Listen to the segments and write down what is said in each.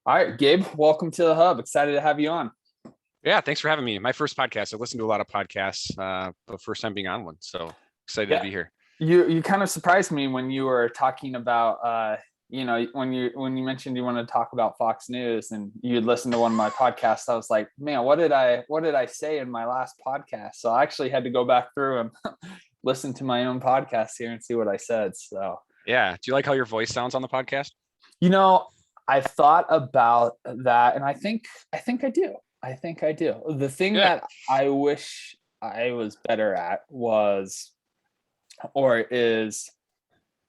All right, Gabe, welcome to the Hub. Excited to have you on. Yeah, thanks for having me. My first podcast. I listened to a lot of podcasts, but first time being on one. So excited to be here. You kind of surprised me when you were talking about when you mentioned you wanted to talk about Fox News and you'd listen to one of my podcasts. I was like, man, what did I say in my last podcast? So I actually had to go back through and listen to my own podcast here and see what I said. So yeah. Do you like how your voice sounds on the podcast? I've thought about that, and I think I do. I think I do. The thing that I wish I was better at is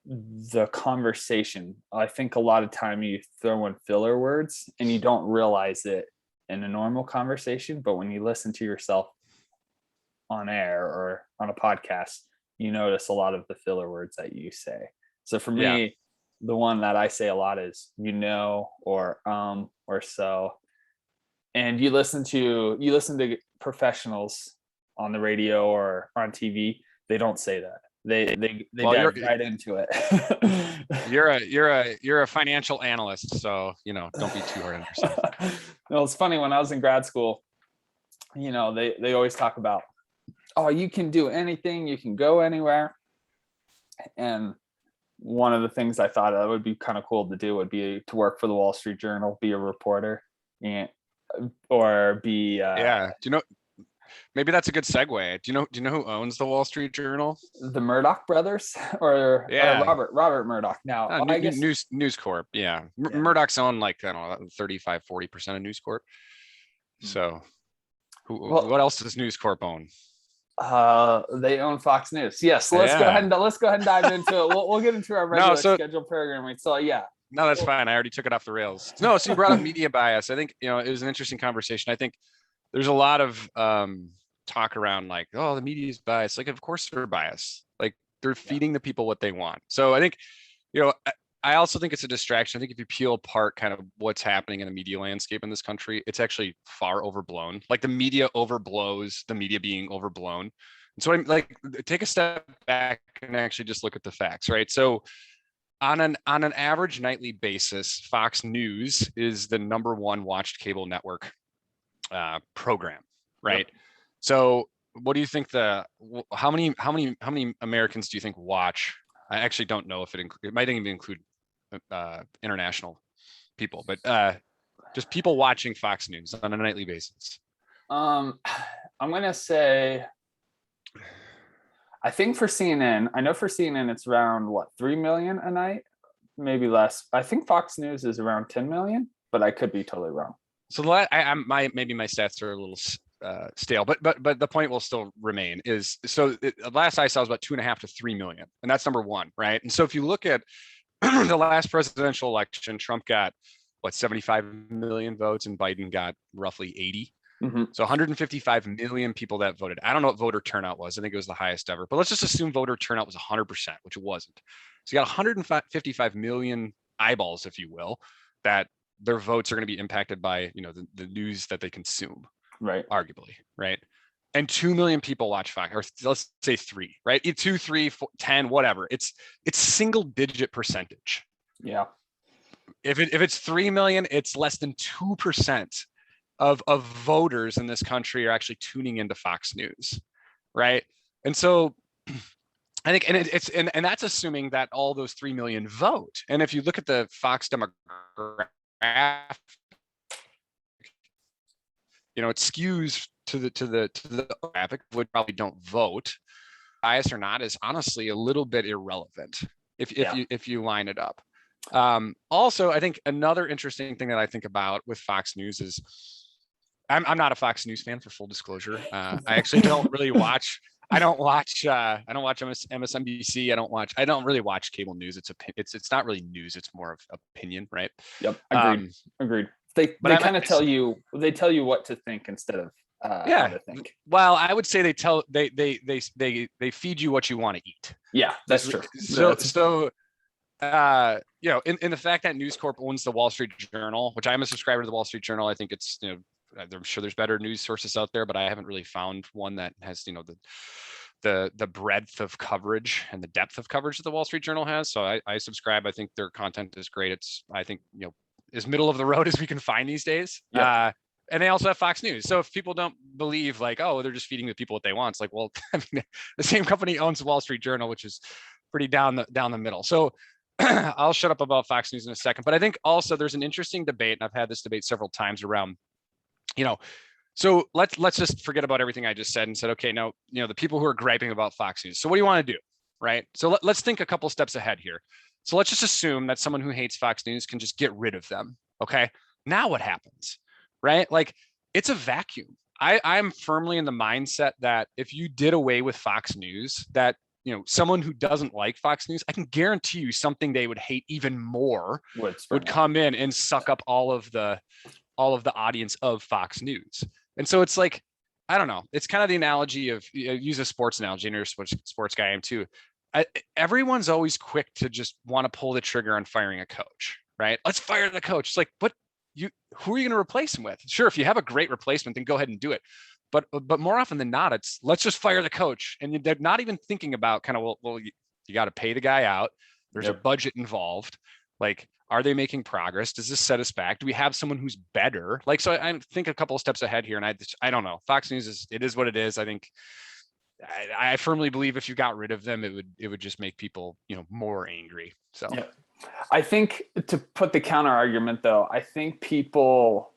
the conversation. I think a lot of time you throw in filler words and you don't realize it in a normal conversation, but when you listen to yourself on air or on a podcast, you notice a lot of the filler words that you say. So for me, the one that I say a lot is or so. And you listen to professionals on the radio or on TV, they don't say that. They dive right into it. you're a financial analyst, so don't be too hard on yourself. No, it's funny, when I was in grad school, they always talk about, oh, you can do anything, you can go anywhere. And one of the things I thought that would be kind of cool to do would be to work for the Wall Street Journal, be a reporter, or be do you know, maybe that's a good segue. Do you know who owns the Wall Street Journal? The Murdoch brothers, or Robert Murdoch. Now I guess News Corp. Yeah. Murdoch's own, like, I don't know, 35-40% of News Corp. So what else does News Corp own? They own Fox News. Yes. Let's go ahead and dive into it. We'll get into our regular scheduled programming. So No, that's fine. I already took it off the rails. No, so you brought up media bias. I think, it was an interesting conversation. I think there's a lot of talk around, like, oh, the media is biased. Like, of course they're biased. Like, they're feeding the people what they want. So I think, I also think it's a distraction. I think if you peel apart kind of what's happening in the media landscape in this country, it's actually far overblown. Like, the media overblows the media being overblown. And so I'm like, take a step back and actually just look at the facts, right? So on an average nightly basis, Fox News is the number one watched cable network program, right? Yep. So what do you think how many Americans do you think watch? I actually don't know if it might even include international people, but just people watching Fox News on a nightly basis. I'm gonna say, I think for CNN, it's around 3 million a night, maybe less. I think Fox News is around 10 million, but I could be totally wrong. So maybe my stats are a little stale, but the point will still remain. Last I saw was about 2.5 to 3 million, and that's number one, right? And so if you look at the last presidential election, Trump got 75 million votes, and Biden got roughly 80. Mm-hmm. So 155 million people that voted. I don't know what voter turnout was. I think it was the highest ever, but let's just assume voter turnout was 100%, which it wasn't. So you got 155 million eyeballs, if you will, that their votes are going to be impacted by, the news that they consume, right? Arguably, right? And 2 million people watch Fox, or let's say 3, right? 2, 3, 4, 10, whatever. It's single digit percentage. Yeah. If it's 3 million, it's less than 2% of voters in this country are actually tuning into Fox News, right? And so I think, and that's assuming that all those 3 million vote. And if you look at the Fox demographic, it skews to the graphic, which probably don't vote. Bias or not is honestly a little bit irrelevant if you line it up. Also, I think another interesting thing that I think about with Fox News is I'm not a Fox News fan, for full disclosure. I actually don't really watch. I don't watch MSNBC. I don't really watch cable news. It's not really news. It's more of opinion, right? Yep. Agreed. They kind of tell you what to think instead of how to think. Well, I would say they feed you what you want to eat. Yeah, that's true. So in the fact that News Corp owns the Wall Street Journal, which I'm a subscriber to the Wall Street Journal, I think it's, I'm sure there's better news sources out there, but I haven't really found one that has, the breadth of coverage and the depth of coverage that the Wall Street Journal has. So I subscribe. I think their content is great. I think, as middle of the road as we can find these days. Yep. And they also have Fox News. So if people don't believe like, oh, they're just feeding the people what they want, it's like, well, I mean, the same company owns the Wall Street Journal, which is pretty down the middle. So I'll shut up about Fox News in a second. But I think also there's an interesting debate, and I've had this debate several times around, so let's just forget about everything I just said and said, okay, now, the people who are griping about Fox News. So what do you want to do? Right. So let's think a couple steps ahead here. So let's just assume that someone who hates Fox News can just get rid of them. Okay. Now what happens? Right? Like, it's a vacuum. I'm firmly in the mindset that if you did away with Fox News, that someone who doesn't like Fox News, I can guarantee you something they would hate even more would come in and suck up all of the audience of Fox News. And so it's like, I don't know. It's kind of the analogy of, use a sports analogy, and you're a sports guy, I am too. Everyone's always quick to just want to pull the trigger on firing a coach, right? Let's fire the coach. It's like, but who are you going to replace him with? Sure, if you have a great replacement, then go ahead and do it. But more often than not, it's let's just fire the coach. And they're not even thinking about kind of, well, you got to pay the guy out. There's a budget involved. Like, are they making progress? Does this set us back? Do we have someone who's better? Like, so I think a couple of steps ahead here. And I don't know. Fox News is what it is. I think I firmly believe if you got rid of them, it would just make people, more angry. So. Yeah. I think, to put the counter argument though, I think people,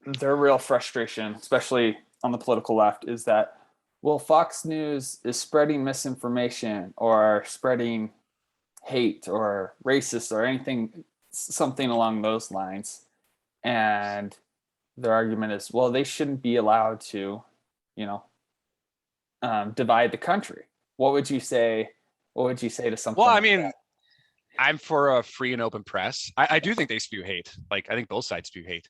their real frustration, especially on the political left, is that, well, Fox News is spreading misinformation or spreading hate or racist or something along those lines. And their argument is, well, they shouldn't be allowed to, divide the country. What would you say? What would you say to something? Well, I mean, that? I'm for a free and open press. I do think they spew hate. Like, I think both sides spew hate.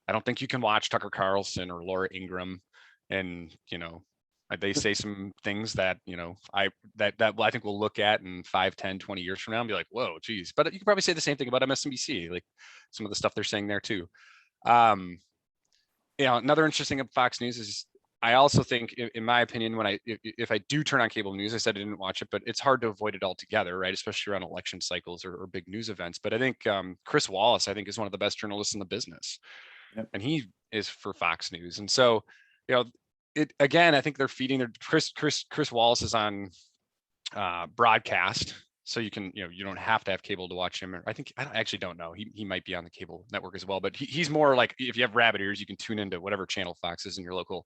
I don't think you can watch Tucker Carlson or Laura Ingraham and, they say some things that, I think we'll look at in 5, 10, 20 years from now and be like, whoa, geez. But you can probably say the same thing about MSNBC, like some of the stuff they're saying there too. Another interesting thing of Fox News is, I also think, in my opinion, if I do turn on cable news, I said I didn't watch it, but it's hard to avoid it altogether, right? Especially around election cycles or big news events. But I think Chris Wallace, I think, is one of the best journalists in the business, and he is for Fox News. And so, again, I think they're feeding their Chris Wallace is on broadcast, so you can, you don't have to have cable to watch him. Or I actually don't know. He might be on the cable network as well, but he's more like, if you have rabbit ears, you can tune into whatever channel Fox is in your local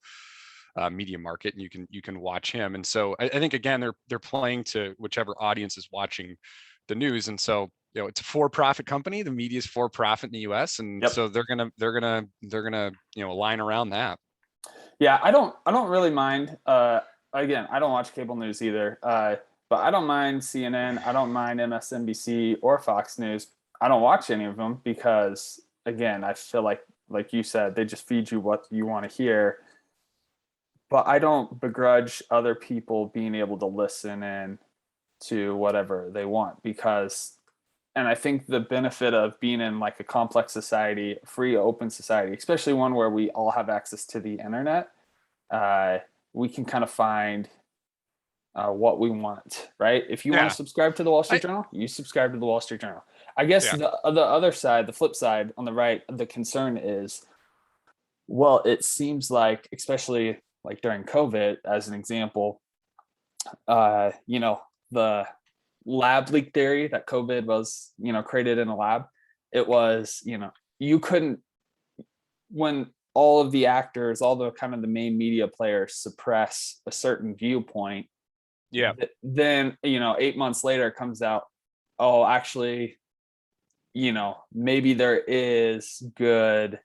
media market, and you can watch him. And so I think, again, they're playing to whichever audience is watching the news. And so, it's a for-profit company. The media is for-profit in the US. And so they're gonna align around that. Yeah, I don't really mind. Again, I don't watch cable news either. But I don't mind CNN. I don't mind MSNBC or Fox News. I don't watch any of them because, again, I feel like you said, they just feed you what you want to hear. But I don't begrudge other people being able to listen in to whatever they want, because, and I think the benefit of being in like a complex society, free, open society, especially one where we all have access to the internet, we can kind of find what we want, right? If you want to subscribe to the Wall Street Journal, you subscribe to the Wall Street Journal. I guess the other side, the flip side on the right, the concern is, well, it seems like, especially like during COVID, as an example, the lab leak theory that COVID was, created in a lab. It was, you couldn't, when all of the actors, all the kind of the main media players suppress a certain viewpoint. Yeah. Then, 8 months later it comes out, oh, actually, maybe there is good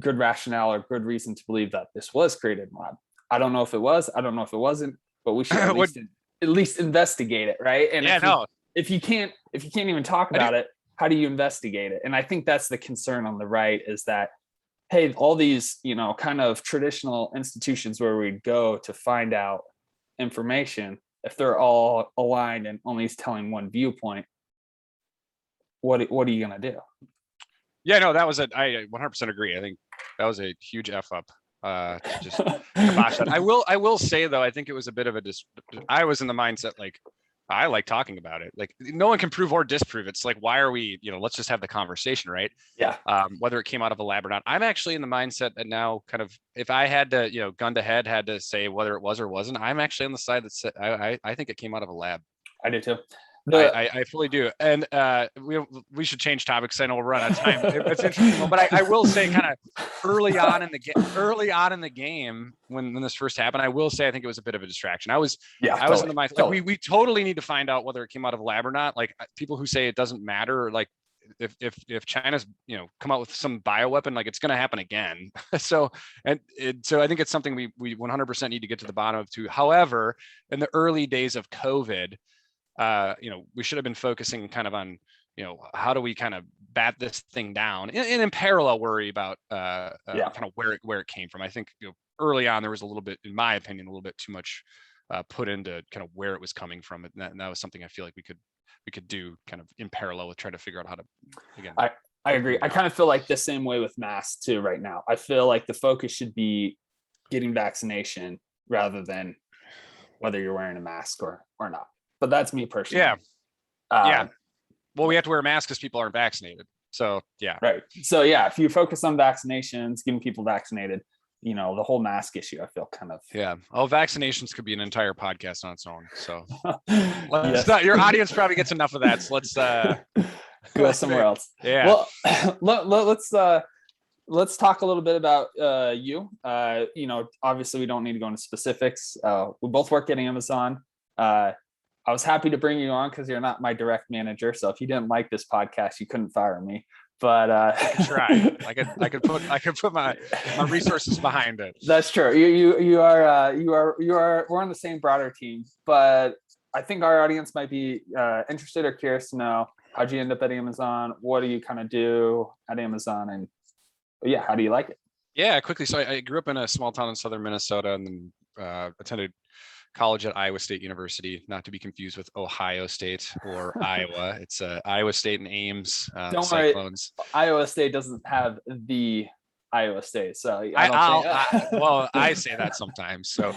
rationale or good reason to believe that this was created in lab. I don't know if it was, I don't know if it wasn't, but we should at least investigate it, right? And if you can't even talk about it, how do you investigate it? And I think that's the concern on the right, is that, hey, all these, kind of traditional institutions where we'd go to find out information, if they're all aligned and only telling one viewpoint, what are you gonna do? Yeah, no, that was I 100% agree. I think that was a huge F up. Just kibosh that. I will say though, I think it was a bit of I was in the mindset like, I like talking about it. Like no one can prove or disprove. It's like, why are we, let's just have the conversation, right? Yeah. Whether it came out of a lab or not. I'm actually in the mindset that now kind of, if I had to, gun to head, had to say whether it was or wasn't, I'm actually on the side that said, I think it came out of a lab. I do too. I fully do. And we should change topics. I know we're running out of time. It's interesting though, but I will say kind of early on in the game when this first happened, I will say I think it was a bit of a distraction. I was in the mind like we totally need to find out whether it came out of a lab or not. Like people who say it doesn't matter, like if China's come out with some bioweapon, like it's going to happen again. So I think it's something we 100% need to get to the bottom of too. However, in the early days of COVID, we should have been focusing kind of on, how do we kind of bat this thing down and in parallel worry about kind of where it came from. I think early on there was a little bit, in my opinion, a little bit too much put into kind of where it was coming from, and that was something I feel like we could do kind of in parallel with trying to figure out how to again. I agree. I kind of feel like the same way with masks too right now. I feel like the focus should be getting vaccination rather than whether you're wearing a mask or not. But that's me personally. Yeah. Well, we have to wear masks because people aren't vaccinated. So yeah. Right. So yeah, if you focus on vaccinations, getting people vaccinated, the whole mask issue, I feel kind of. Yeah. Oh, vaccinations could be an entire podcast on its own. So your audience probably gets enough of that. So let's go somewhere else. Yeah. Well, let's talk a little bit about you. Obviously we don't need to go into specifics. We both work at Amazon. I was happy to bring you on because you're not my direct manager. So if you didn't like this podcast, you couldn't fire me. But I could try. I could put my resources behind it. That's true. You are. We're on the same broader team, but I think our audience might be interested or curious to know how'd you end up at Amazon? What do you kind of do at Amazon? And how do you like it? Yeah, quickly. So I grew up in a small town in southern Minnesota, and then attended college at Iowa State University, not to be confused with Ohio State or Iowa. It's Iowa State and Ames. Don't Cyclones. Worry, Iowa State doesn't have the Iowa State, so I say that sometimes. So,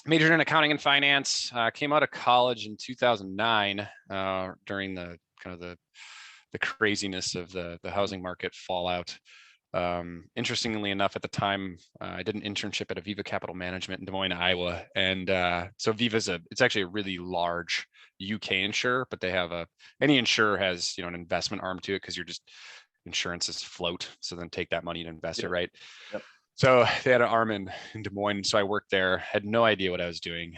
majored in accounting and finance. Came out of college in 2009 during the kind of the craziness of the housing market fallout. Interestingly enough, at the time, I did an internship at Aviva Capital Management in Des Moines, Iowa. And so Aviva's it's actually a really large UK insurer, but they have any insurer has, an investment arm to it because insurance is float. So then take that money and invest it, right? Yep. So they had an arm in Des Moines. So I worked there, had no idea what I was doing.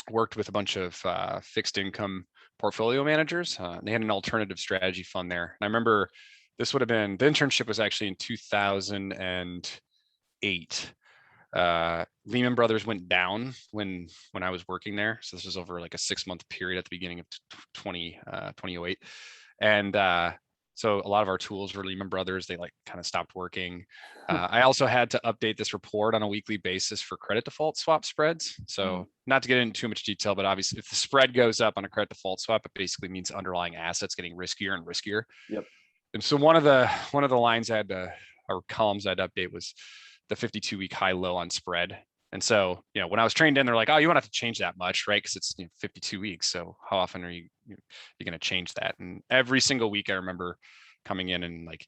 Worked with a bunch of fixed income portfolio managers. They had an alternative strategy fund there. And I remember this would have been, the internship was actually in 2008. Lehman Brothers went down when I was working there. So this was over like a 6-month period at the beginning of 2008. And so a lot of our tools were Lehman Brothers. They like kind of stopped working. I also had to update this report on a weekly basis for credit default swap spreads. So not to get into too much detail, but obviously if the spread goes up on a credit default swap, it basically means underlying assets getting riskier and riskier. Yep. And so one of the lines or columns I'd update was the 52-week high low on spread. And so, when I was trained in, they're like, oh, you won't have to change that much, right? Because it's 52 weeks. So how often are you going to change that? And every single week I remember coming in and like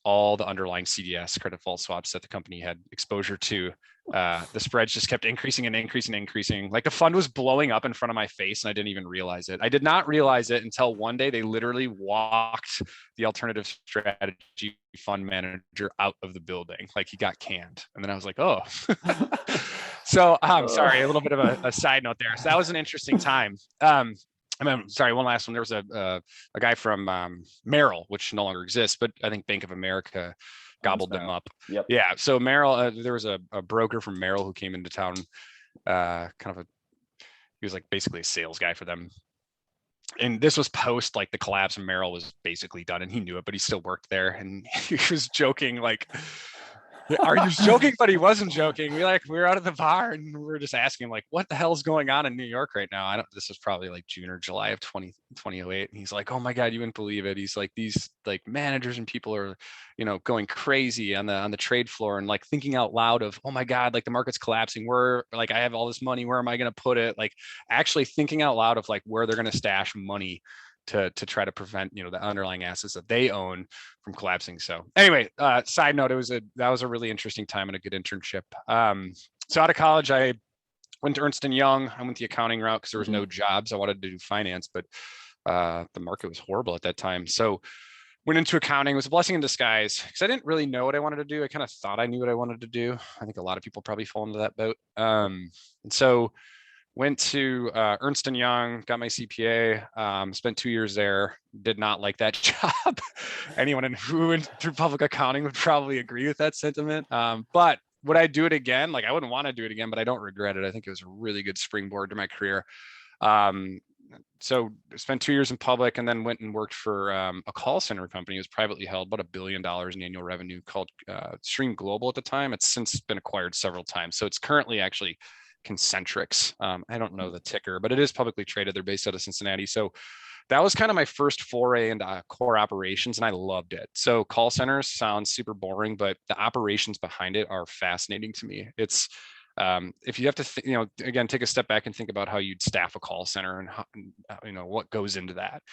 all the underlying CDS credit default swaps that the company had exposure to, the spreads just kept increasing and increasing and increasing. Like the fund was blowing up in front of my face and I didn't even realize it. I did not realize it until one day they literally walked the alternative strategy fund manager out of the building. Like he got canned. And then I was like, oh. So I'm sorry, a little bit of a side note there. So that was an interesting time. Sorry, one last one. There was a guy from Merrill, which no longer exists, but I think Bank of America gobbled them up. Yep. Yeah. So Merrill, there was a broker from Merrill who came into town. He was like basically a sales guy for them. And this was post like the collapse, and Merrill was basically done, and he knew it, but he still worked there. And he was joking like, Are you joking? But he wasn't joking. We were out at the bar and we were just asking him like, what the hell's going on in New York right now? This was probably like June or July of 2008. And he's like, oh my God, you wouldn't believe it. He's like, these like managers and people are, going crazy on the trade floor and like thinking out loud of, oh my God, like the market's collapsing. Where like I have all this money, where am I going to put it? Like actually thinking out loud of like where they're going to stash money to try to prevent the underlying assets that they own from collapsing. So anyway, side note, that was a really interesting time and a good internship. So out of college, I went to Ernst & Young. I went the accounting route because there was no jobs. I wanted to do finance, but the market was horrible at that time. So went into accounting. It was a blessing in disguise because I didn't really know what I wanted to do. I kind of thought I knew what I wanted to do. I think a lot of people probably fall into that boat. And so went to Ernst & Young, got my CPA, spent 2 years there, did not like that job. Anyone who went through public accounting would probably agree with that sentiment. But would I do it again? Like I wouldn't want to do it again, but I don't regret it. I think it was a really good springboard to my career. So spent 2 years in public and then went and worked for a call center company. It was privately held, about $1 billion in annual revenue, called Stream Global at the time. It's since been acquired several times. So it's currently actually Concentrics. I don't know the ticker, but it is publicly traded. They're based out of Cincinnati. So that was kind of my first foray into core operations, and I loved it. So call centers sound super boring, but the operations behind it are fascinating to me. It's if you have to, again, take a step back and think about how you'd staff a call center and how, what goes into that.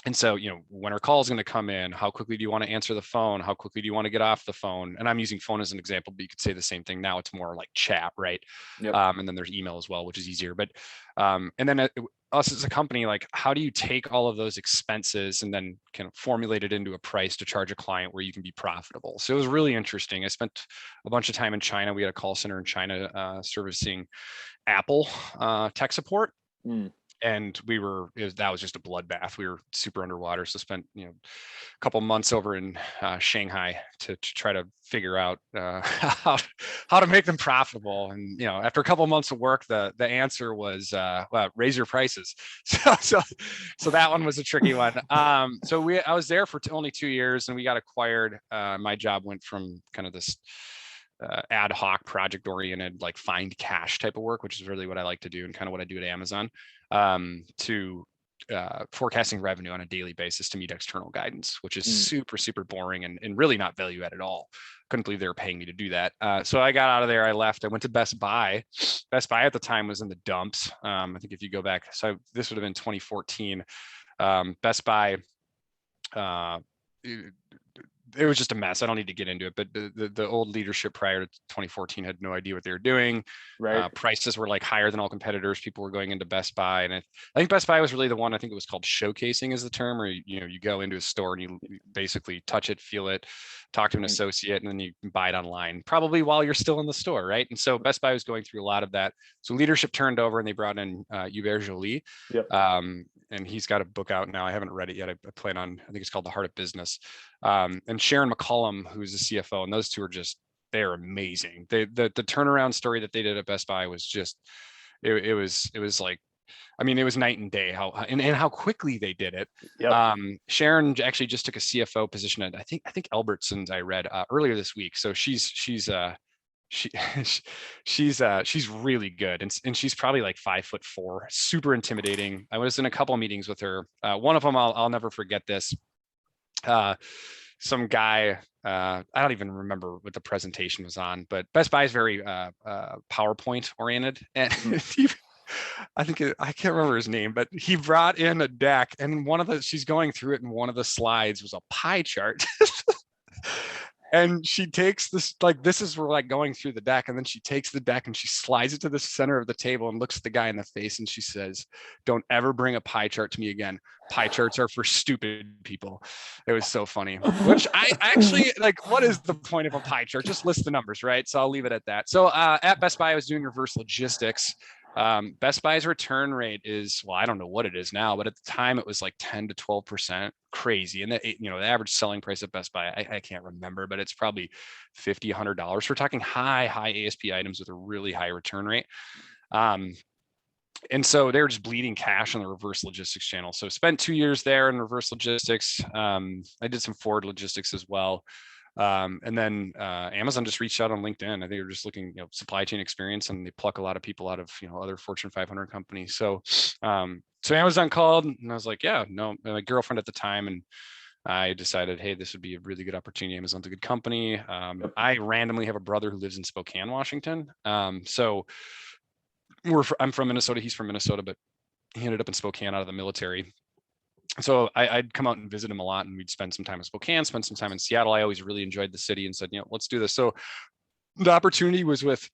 And so, when are calls going to come in? How quickly do you want to answer the phone? How quickly do you want to get off the phone? And I'm using phone as an example, but you could say the same thing. Now it's more like chat, right? Yep. And then there's email as well, which is easier. But and then us as a company, like how do you take all of those expenses and then kind of formulate it into a price to charge a client where you can be profitable? So it was really interesting. I spent a bunch of time in China. We had a call center in China servicing Apple tech support. And that was just a bloodbath. We were super underwater. So spent, a couple months over in Shanghai to try to figure out how to make them profitable. And, after a couple months of work, the answer was, well, raise your prices. So that one was a tricky one. I was there for only 2 years and we got acquired. My job went from kind of this ad hoc project oriented, like find cash type of work, which is really what I like to do and kind of what I do at Amazon, to forecasting revenue on a daily basis to meet external guidance, which is super, super boring and really not value add at all. Couldn't believe they were paying me to do that. So I got out of there. I left. I went to Best Buy. Best Buy at the time was in the dumps. I think if you go back, so this would have been 2014. Best Buy, it was just a mess. I don't need to get into it, but the old leadership prior to 2014 had no idea what they were doing. Right. Prices were like higher than all competitors. People were going into Best Buy, and I think Best Buy was really the one. I think it was called showcasing is the term, where you go into a store and you basically touch it, feel it, talk to an associate, and then you can buy it online, probably while you're still in the store, right? And so Best Buy was going through a lot of that. So leadership turned over, and they brought in Hubert Joly. Yep. And he's got a book out now. I haven't read it yet. I plan on. I think it's called The Heart of Business. And Sharon McCollum, who's the CFO, and those two are they're amazing. The turnaround story that they did at Best Buy was just, it was like, I mean, it was night and day and how quickly they did it. Yep. Sharon actually just took a CFO position at I think Albertsons. I read earlier this week. So she's really good, and she's probably like 5'4", super intimidating. I was in a couple of meetings with her. One of them I'll never forget this. Some guy, I don't even remember what the presentation was on, but Best Buy is very PowerPoint oriented, and I can't remember his name, but he brought in a deck, and she's going through it, and one of the slides was a pie chart. And she takes this, like, this is we're like going through the deck, and then she takes the deck and she slides it to the center of the table and looks at the guy in the face and she says, "Don't ever bring a pie chart to me again. Pie charts are for stupid people." It was so funny. Which I actually like. What is the point of a pie chart? Just list the numbers, right? So I'll leave it at that. So at Best Buy, I was doing reverse logistics. Best Buy's return rate is, well, I don't know what it is now, but at the time it was like 10 to 12%, crazy. And the average selling price at Best Buy, I can't remember, but it's probably $50, $100. We're talking high ASP items with a really high return rate. And so they're just bleeding cash on the reverse logistics channel. So spent 2 years there in reverse logistics. I did some forward logistics as well. And then Amazon just reached out on LinkedIn. I think they're just looking, supply chain experience, and they pluck a lot of people out of, other Fortune 500 companies. So, so Amazon called, and I was like, yeah, no, my girlfriend at the time, and I decided, hey, this would be a really good opportunity. Amazon's a good company. I randomly have a brother who lives in Spokane, Washington. So I'm from Minnesota. He's from Minnesota, but he ended up in Spokane out of the military. So I'd come out and visit him a lot, and we'd spend some time in Spokane, spend some time in Seattle. I always really enjoyed the city and said, let's do this. So the opportunity was with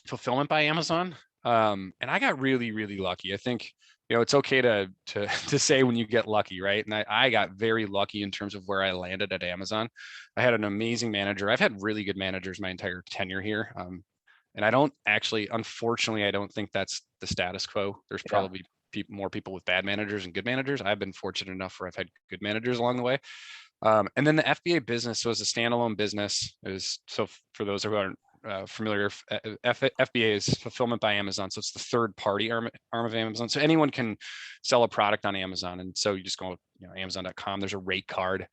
Fulfillment by Amazon. And I got really, really lucky. I think, it's okay to say when you get lucky, right? And I got very lucky in terms of where I landed at Amazon. I had an amazing manager. I've had really good managers my entire tenure here. And unfortunately, I don't think that's the status quo. There's probably more people with bad managers and good managers. I've been fortunate enough where I've had good managers along the way. And then the FBA business was a standalone business. So for those who aren't familiar, FBA is Fulfillment by Amazon. So it's the third party arm of Amazon. So anyone can sell a product on Amazon. And so you just go, Amazon.com, there's a rate card.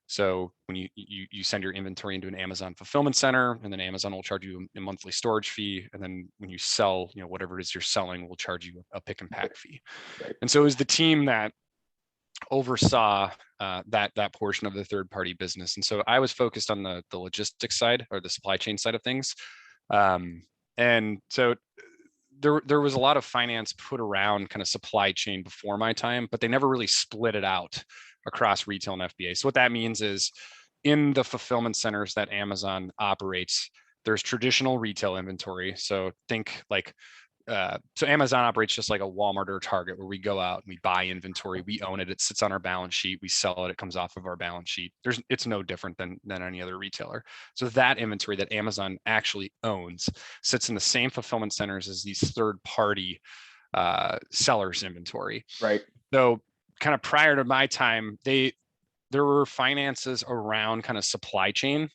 So when you send your inventory into an Amazon fulfillment center, and then Amazon will charge you a monthly storage fee. And then when you sell, whatever it is you're selling, will charge you a pick and pack fee. And so it was the team that oversaw that portion of the third party business. And so I was focused on the logistics side, or the supply chain side of things. And so there was a lot of finance put around kind of supply chain before my time, but they never really split it out across retail and FBA. So what that means is, in the fulfillment centers that Amazon operates, there's traditional retail inventory. So think like, so Amazon operates just like a Walmart or a Target, where we go out and we buy inventory, we own it, it sits on our balance sheet, we sell it, it comes off of our balance sheet. It's no different than any other retailer. So that inventory that Amazon actually owns sits in the same fulfillment centers as these third party sellers inventory. Right. So kind of prior to my time, there were finances around kind of supply chain,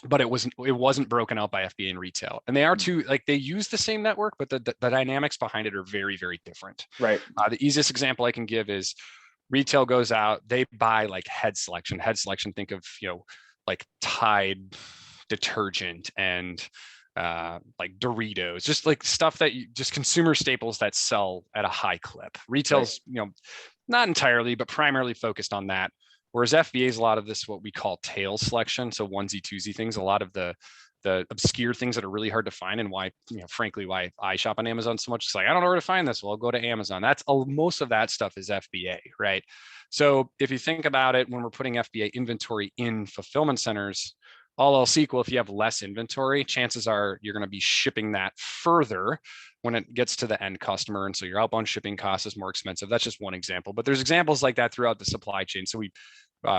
but it wasn't broken out by FBA and retail. And they are two, like, they use the same network, but the dynamics behind it are very, very different. Right. The easiest example I can give is retail goes out, they buy like head selection, think of, like Tide detergent and like Doritos, just like stuff that just consumer staples that sell at a high clip. Retail's, not entirely, but primarily focused on that. Whereas FBA is a lot of this, what we call tail selection. So onesie, twosie things, a lot of the obscure things that are really hard to find, and why, frankly, why I shop on Amazon so much. It's like, I don't know where to find this. Well, I'll go to Amazon. Most of that stuff is FBA, right? So if you think about it, when we're putting FBA inventory in fulfillment centers, all else equal, if you have less inventory, chances are you're going to be shipping that further when it gets to the end customer. And so your outbound shipping cost is more expensive. That's just one example, but there's examples like that throughout the supply chain. So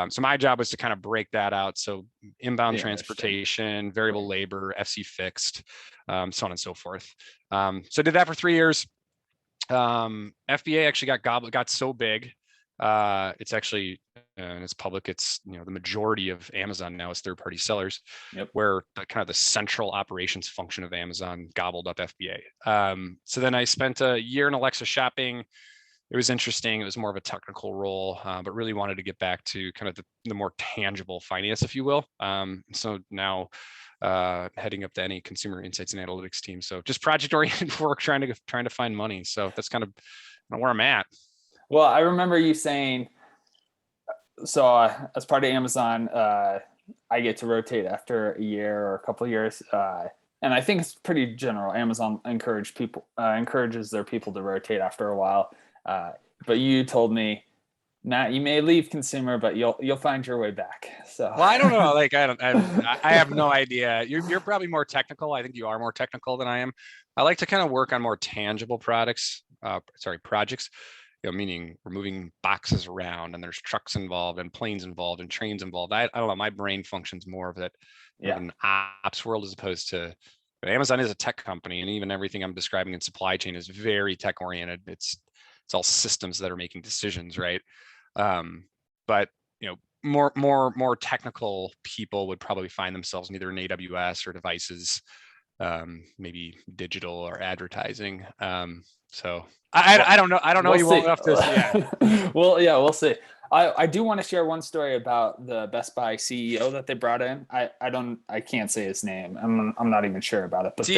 so my job was to kind of break that out. So inbound transportation, variable labor, FC fixed, so on and so forth. So I did that for 3 years. FBA actually got so big. It's actually, and it's public, it's, the majority of Amazon now is third-party sellers, where kind of the central operations function of Amazon gobbled up FBA. So then I spent a year in Alexa shopping. It was interesting. It was more of a technical role, but really wanted to get back to kind of the more tangible finance, if you will. So now heading up to any consumer insights and analytics team. So just project-oriented work, trying to find money. So that's kind of where I'm at. Well, I remember you saying, so as part of Amazon, I get to rotate after a year or a couple of years. And I think it's pretty general. Amazon encourages their people to rotate after a while. But you told me, Matt, you may leave consumer, but you'll find your way back. So, well, I don't know. Like, I have no idea. You're probably more technical. I think you are more technical than I am. I like to kind of work on more tangible projects. Meaning we're moving boxes around and there's trucks involved and planes involved and trains involved. I don't know. My brain functions more of an ops world, as opposed to, Amazon is a tech company, and even everything I'm describing in supply chain is very tech oriented. It's all systems that are making decisions, right? But more technical people would probably find themselves in either an AWS or devices, maybe digital or advertising. So I don't know. I don't know you well enough to. Well, yeah, we'll see. I do want to share one story about the Best Buy CEO that they brought in. I can't say his name. I'm not even sure about it. It's But the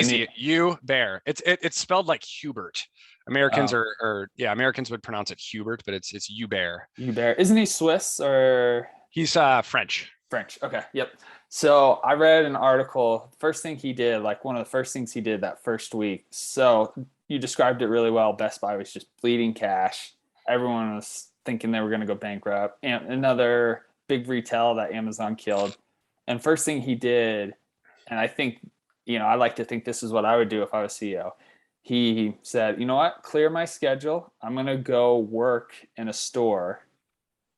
new easy. Bear. It's spelled like Hubert. Americans would pronounce it Hubert, but it's Bear. Hubert, isn't he Swiss or He's French. French? Okay, yep. So I read an article. First thing he did, like one of the first things he did that first week. So you described it really well. Best Buy was just bleeding cash. Everyone was thinking they were going to go bankrupt. And another big retail that Amazon killed. And first thing he did, and I think, I like to think this is what I would do if I was CEO. He said, you know what, clear my schedule. I'm going to go work in a store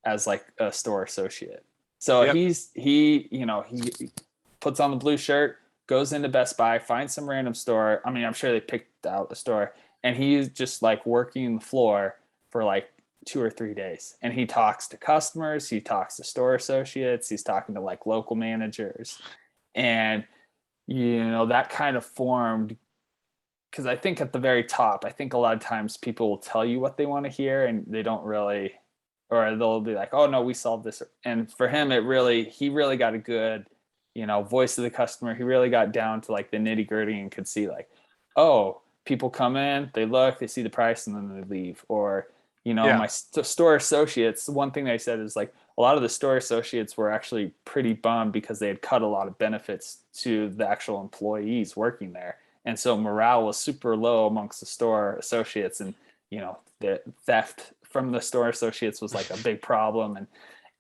as like a store associate. So Yep. he puts on the blue shirt, goes into Best Buy, finds some random store. I mean, I'm sure they picked out the store, and he's just like working the floor for like 2 or 3 days. And he talks to customers, he talks to store associates, he's talking to like local managers. And that kind of formed, because I think at the very top, I think a lot of times people will tell you what they want to hear and they don't really, or they'll be like, oh no, we solved this. And for him, he really got a good, voice of the customer. He really got down to like the nitty gritty and could see like, oh, people come in, they look, they see the price, and then they leave. Or, my store associates, one thing they said is like a lot of the store associates were actually pretty bummed because they had cut a lot of benefits to the actual employees working there. And so morale was super low amongst the store associates, and, the theft from the store associates was like a big problem.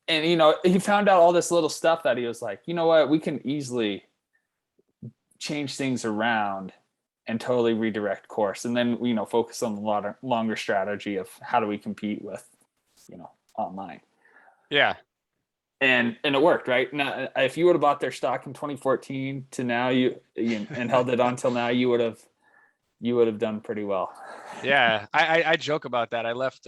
And he found out all this little stuff that he was like, you know what, we can easily change things around and totally redirect course. And then, focus on the longer strategy of how do we compete with, online. Yeah. And it worked, right? Now, if you would have bought their stock in 2014 to now, and held it on till now, you would have done pretty well. Yeah. I joke about that. I left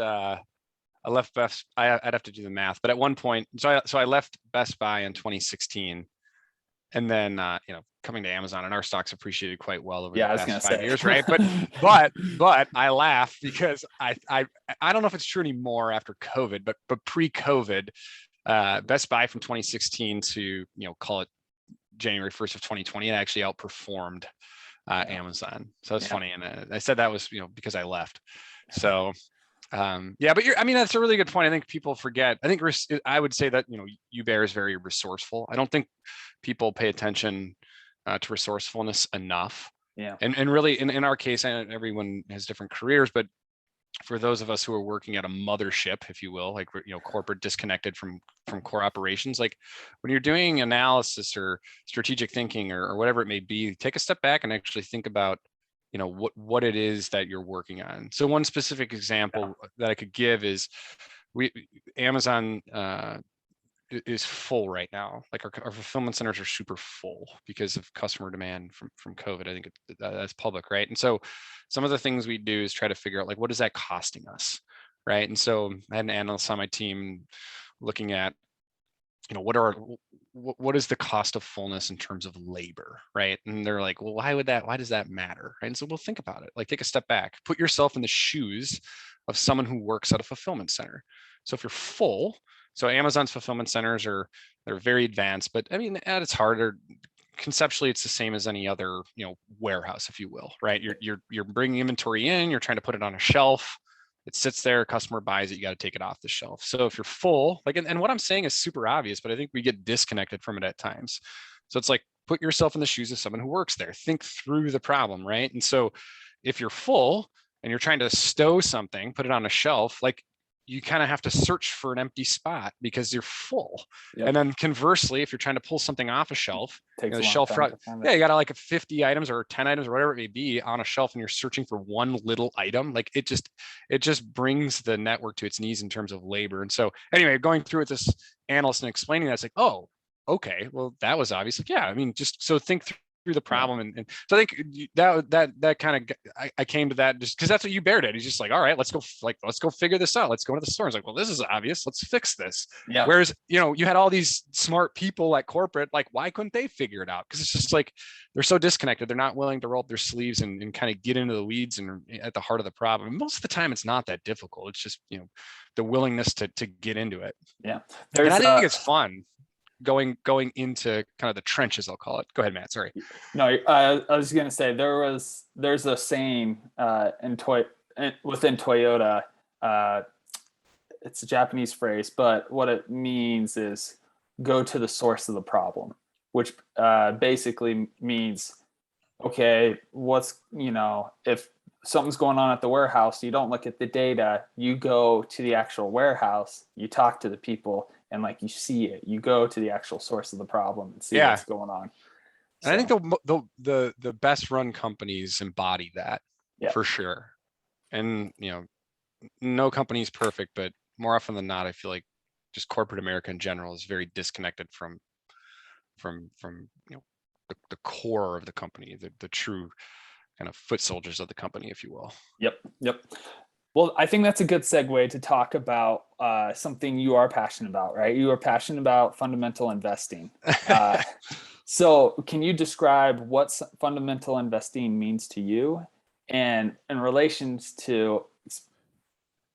Best. I'd have to do the math, but at one point, so I left Best Buy in 2016, and then coming to Amazon, and our stocks appreciated quite well over the past 5 years, right? But I laugh because I don't know if it's true anymore after COVID, but pre-COVID, Best Buy from 2016 to call it January 1st of 2020, it actually outperformed Amazon. So it's funny, and I said that was because I left. So but that's a really good point. I think people forget. I would say that Uber is very resourceful. I don't think people pay attention to resourcefulness enough. Yeah. And really, in our case, and everyone has different careers, but for those of us who are working at a mothership, if you will, like corporate disconnected from core operations, like when you're doing analysis or strategic thinking or whatever it may be, take a step back and actually think about what it is that you're working on. So one specific example that I could give is Amazon is full right now. Like our fulfillment centers are super full because of customer demand from COVID. I think that's public, right? And so some of the things we do is try to figure out like, what is that costing us, right? And so I had an analyst on my team looking at what is the cost of fullness in terms of labor, right? And they're like, well, why does that matter? Right? And so we'll think about it. Like, take a step back, put yourself in the shoes of someone who works at a fulfillment center. So if you're full, so Amazon's fulfillment centers they're very advanced, but I mean, at its heart, conceptually, it's the same as any other warehouse, if you will, right? You're bringing inventory in, you're trying to put it on a shelf. It sits there, customer buys it, you got to take it off the shelf. So if you're full, like, and what I'm saying is super obvious, but I think we get disconnected from it at times. So it's like, put yourself in the shoes of someone who works there. Think through the problem, right? And so if you're full and you're trying to stow something, put it on a shelf, like, you kind of have to search for an empty spot because you're full. Yep. And then conversely, if you're trying to pull something off a shelf, the shelf front, you got like 50 items or 10 items or whatever it may be on a shelf, and you're searching for one little item. Like it just brings the network to its knees in terms of labor. And so anyway, going through with this analyst and explaining that, it's like, oh, okay, well, that was obvious. Like, yeah, I mean, just so think through the problem. And so I think that kind of, I came to that just because that's what Hubert did. He's just like, all right, let's go figure this out. Let's go to the store. It's like, well, this is obvious. Let's fix this. Yeah. Whereas, you had all these smart people at corporate, like, why couldn't they figure it out? Because it's just like, they're so disconnected. They're not willing to roll up their sleeves and kind of get into the weeds and at the heart of the problem. And most of the time it's not that difficult. It's just, the willingness to get into it. Yeah. And I think it's fun going into kind of the trenches, I'll call it. Go ahead, Matt. Sorry. No, I was going to say there's a saying within Toyota. It's a Japanese phrase, but what it means is go to the source of the problem, which basically means, okay, if something's going on at the warehouse, you don't look at the data, you go to the actual warehouse, you talk to the people, and like you see it, you go to the actual source of the problem and see what's going on. So. And I think the best run companies embody that for sure. And no company is perfect, but more often than not, I feel like just corporate America in general is very disconnected from the core of the company, the true kind of foot soldiers of the company, if you will. Yep. Well, I think that's a good segue to talk about something you are passionate about, right? You are passionate about fundamental investing. So can you describe what fundamental investing means to you, and in relations to,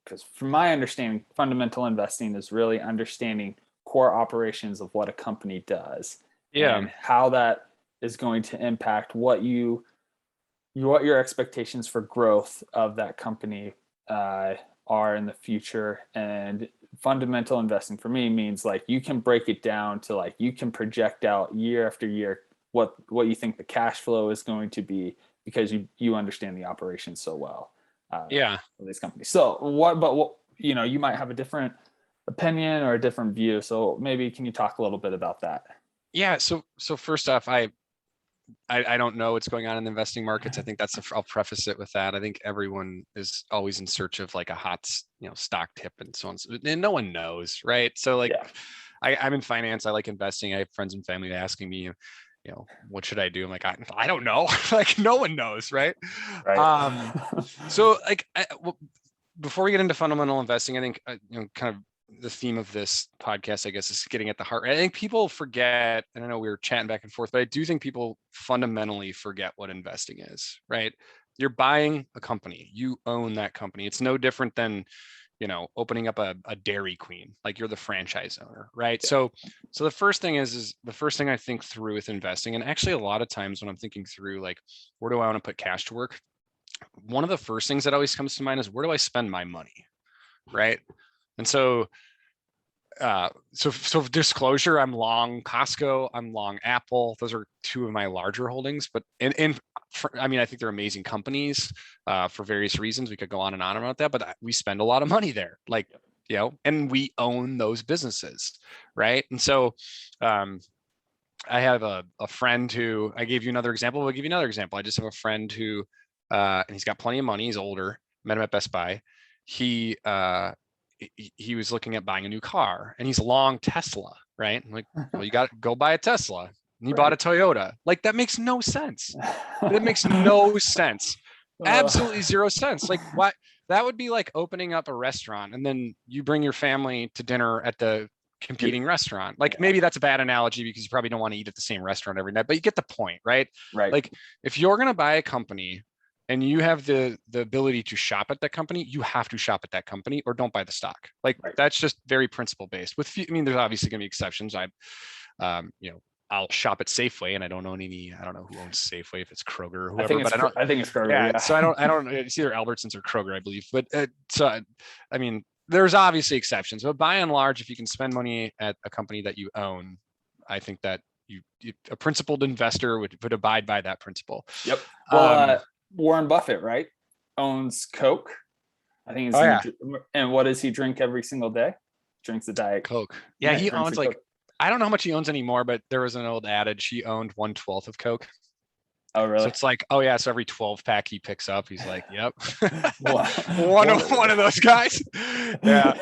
because from my understanding, fundamental investing is really understanding core operations of what a company does and how that is going to impact what your expectations for growth of that company are in the future. And fundamental investing for me means like you can break it down to like you can project out year after year what you think the cash flow is going to be, because you understand the operations so well of these companies. So you might have a different opinion or a different view, so maybe can you talk a little bit about that? So first off, I don't know what's going on in the investing markets. I think I'll preface it with that. I think everyone is always in search of like a hot, stock tip and so on. And no one knows, right? So like, I'm in finance. I like investing. I have friends and family asking me, what should I do? I'm like, I don't know. Like no one knows, right? So like, before we get into fundamental investing, I think kind of the theme of this podcast, I guess, is getting at the heart. I think people forget, and I know we were chatting back and forth, but I do think people fundamentally forget what investing is, right? You're buying a company, you own that company. It's no different than, opening up a Dairy Queen, like you're the franchise owner, right? So the first thing is the first thing I think through with investing, and actually a lot of times when I'm thinking through, like, where do I want to put cash to work? One of the first things that always comes to mind is, where do I spend my money, right? And so disclosure, I'm long Costco, I'm long Apple. Those are two of my larger holdings, but I think they're amazing companies for various reasons. We could go on and on about that, but we spend a lot of money there, like, and we own those businesses, right? And so I have a friend who, I gave you another example. We'll give you another example. I just have a friend who, and he's got plenty of money. He's older. Met him at Best Buy. He was looking at buying a new car, and he's long Tesla, right? I'm like, well, you got to go buy a Tesla. And he bought a Toyota. Like, that makes no sense. That makes no sense. Absolutely zero sense. Like, what? That would be like opening up a restaurant and then you bring your family to dinner at the competing restaurant. Like, maybe that's a bad analogy because you probably don't want to eat at the same restaurant every night, but you get the point, right? Right. Like, if you're going to buy a company and you have the ability to shop at that company, you have to shop at that company or don't buy the stock. Like, that's just very principle based. There's obviously going to be exceptions. I'll shop at Safeway, and I don't know who owns Safeway, if it's Kroger or whoever. I think it's Kroger. Yeah. So I don't. It's either Albertsons or Kroger, I believe. But there's obviously exceptions. But by and large, if you can spend money at a company that you own, I think that a principled investor would abide by that principle. Yep. Well, Warren Buffett, right, owns Coke. I think and what does he drink every single day? Drinks the Diet Coke. Yeah, he owns like Coke. I don't know how much he owns anymore, but there was an old adage, he owned 1/12 of Coke. Oh, really? So it's like, so every 12 pack he picks up, he's like, yep. one of those guys. Yeah.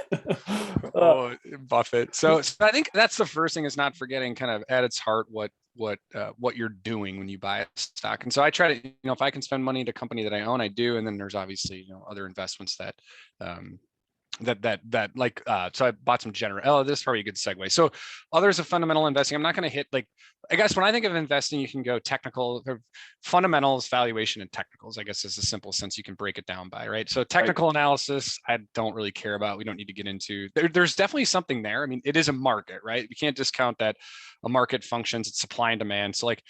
Buffett. So I think that's the first thing, is not forgetting kind of at its heart what you're doing when you buy a stock. And so I try to, if I can spend money at a company that I own, I do. And then there's obviously, other investments that um, so I bought some this is probably a good segue. So others of fundamental investing, I'm not going to hit, like, I guess when I think of investing, you can go technical, fundamentals, valuation, and technicals, I guess is the simple sense you can break it down by, right? So technical analysis, I don't really care about. We don't need to get into. There's definitely something there. I mean, it is a market, right? You can't discount that a market functions, it's supply and demand. So like,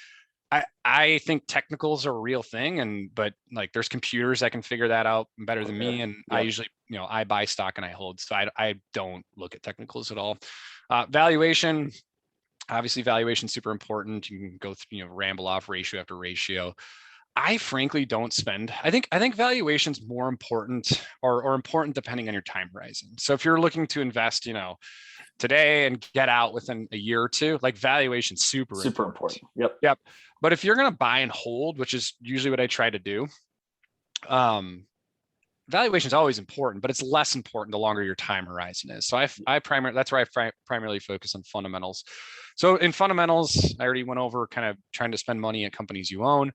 I think technicals are a real thing, but like there's computers that can figure that out better than me. And I usually, I buy stock and I hold. So I don't look at technicals at all. Valuation, obviously valuation super important. You can go through, ramble off ratio after ratio. I frankly don't spend. I think valuation is more important or important depending on your time horizon. So if you're looking to invest, today and get out within a year or two, like valuation super important. Yep. But if you're going to buy and hold, which is usually what I try to do, valuation is always important, but it's less important the longer your time horizon is. So that's where I primarily focus on fundamentals. So in fundamentals, I already went over kind of trying to spend money at companies you own,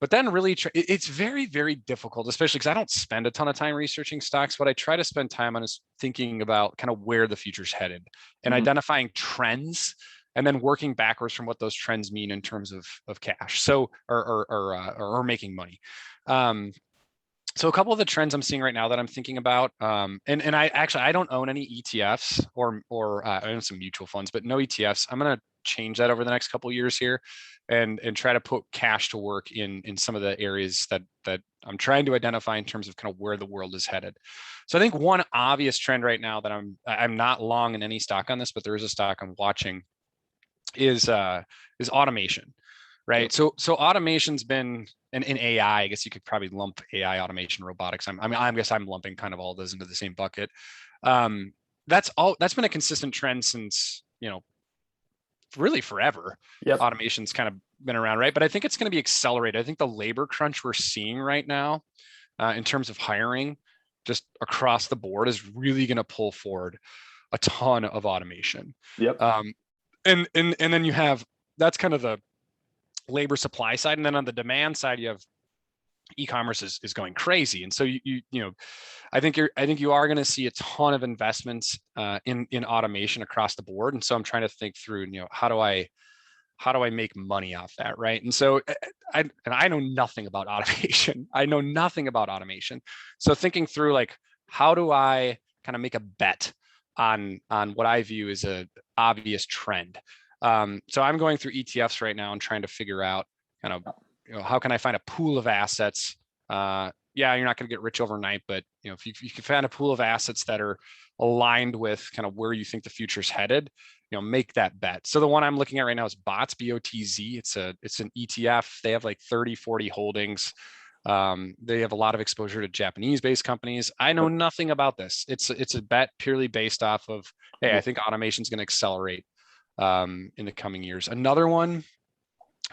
but then really it's very, very difficult, especially because I don't spend a ton of time researching stocks. What I try to spend time on is thinking about kind of where the future's headed and identifying trends, and then working backwards from what those trends mean in terms of cash. So, or making money. So a couple of the trends I'm seeing right now that I'm thinking about, and I don't own any ETFs or I own some mutual funds, but no ETFs. I'm going to change that over the next couple of years here, and try to put cash to work in some of the areas that I'm trying to identify in terms of kind of where the world is headed. So I think one obvious trend right now that I'm not long in any stock on this, but there is a stock I'm watching is automation. Right. So automation's been in AI, I guess you could probably lump AI, automation, robotics. I guess I'm lumping kind of all those into the same bucket. That's been a consistent trend since, really forever. Automation's kind of been around, right? But I think it's going to be accelerated. I think the labor crunch we're seeing right now in terms of hiring just across the board is really going to pull forward a ton of automation. And then you have, that's kind of the labor supply side, and then on the demand side you have e-commerce is going crazy, and so I think you are going to see a ton of investments in automation across the board. And so I'm trying to think through, how do I make money off that, right? And so I know nothing about automation. So thinking through, like, how do I kind of make a bet on what I view as a obvious trend. So I'm going through ETFs right now and trying to figure out kind of, how can I find a pool of assets? Yeah, you're not going to get rich overnight, but if you can find a pool of assets that are aligned with kind of where you think the future's headed, make that bet. So the one I'm looking at right now is BOTZ, BOTZ. It's an ETF. They have like 30, 40 holdings. They have a lot of exposure to Japanese-based companies. I know nothing about this. It's a bet purely based off of, hey, I think automation is going to accelerate in the coming years. Another one